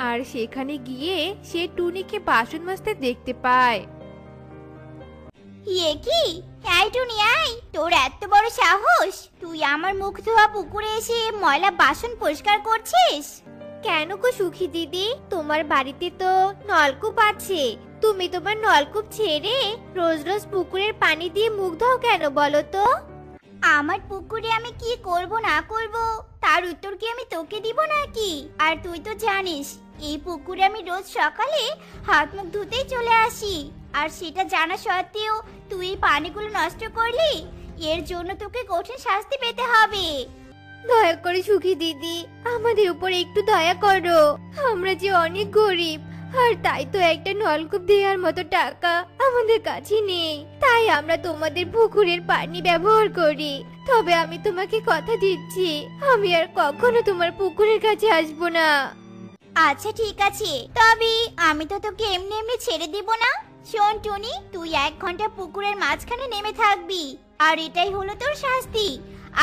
আর সেখানে গিয়ে সে টুনিকে বাসন মাজতে দেখতে পায়। এ কি? এই টুনি, আয়, তোর এত বড় সাহস, তুই আমার মুখ ধোয়া পুকুরে এসে ময়লা বাসন পরিষ্কার করছিস? কেন গো সুখী দিদি, তোমার বাড়িতে তো নলকূপ আছে, তুমি তোমার নলকূপ ছেড়ে রোজ রোজ পুকুরের পানি দিয়ে মুখ ধোও কেন বলো তো? আমার পুকুরে আমি কি করব না করব তার উত্তর কি আমি তোকে দিব নাকি? আর তুই তো জানিস এই পুকুরে আমি রোজ সকালে হাত মুখ ধুতেই চলে আসি, আর সেটা জানা সত্ত্বেও তুই এই পানিগুলো নষ্ট করলি। এর জন্য তোকে কঠিন শাস্তি পেতে হবে। দয়া করে সুখী দিদি, আমাদের উপর একটু দয়া করো, আমরা যে অনেক গরিব, আর তাই তো একটা নলকূপ দেওয়ার মতো টাকা আমাদের কাছে নেই, তাই আমরা তোমাদের পুকুরের পানি ব্যবহার করি। তবে আমি তোমাকে কথা দিচ্ছি, আমি আর কখনো তোমার পুকুরের কাছে আসবো না। আচ্ছা ঠিক আছে, তবে আমি তো তোকে এমনি এমনি ছেড়ে দিব না। শোন টুনি, তুই 1 ঘন্টা পুকুরের মাঝখানে নেমে থাকবি, আর এটাই হলো তোর শাস্তি।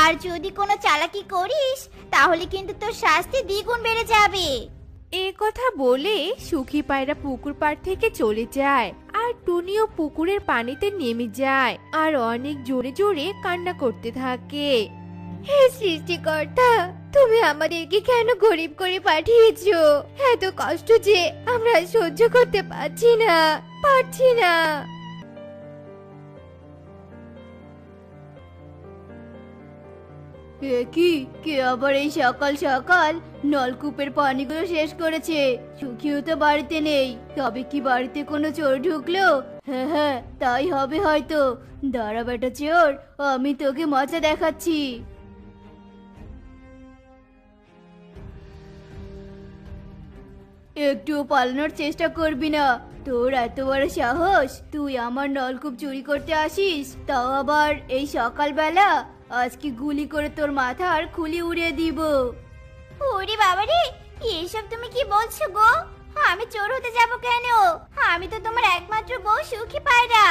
আর যদি কোনো চালাকি করিস তাহলে কিন্তু তোর শাস্তি দ্বিগুণ বেড়ে যাবে। এ কথা বলে সুখী পায়রা পুকুর পাড় থেকে চলে যায়, আর টুনিও পুকুরের পানিতে নেমে যায় আর অনেক জোরে জোরে কান্না করতে থাকে। হে সৃষ্টিকর্তা, তুমি আমাদেরকে কেন গরিব করে পাঠিয়েছো? এত কষ্ট যে আমরা সহ্য করতে পারছি না। কি কে আবার এই সকাল সকাল নলকূপের পানিগুলো শেষ করেছে? সুখিও তো বাড়িতে নেই, তবে কি বাড়িতে কোনো চোর ঢুকলো? হ্যাঁ হ্যাঁ, তাই হবে হয়তো। দাঁড়া বেটা চোর, আমি তোকে মজা দেখাচ্ছি। একটুও পালানোর চেষ্টা করবি না। তোর এত বড় সাহস, তুই আমার নলকূপ চুরি করতে আসিস, তাও আবার এই সকালবেলা? আজকে গুলি করে তোর মাথার খুলি উড়িয়ে দিব। ওরে বাবা রে, এসব তুমি কি বলছো গো? আমি চোর হতে যাব কেন? আমি তো তোমার একমাত্র বউ সুখী পায়রা।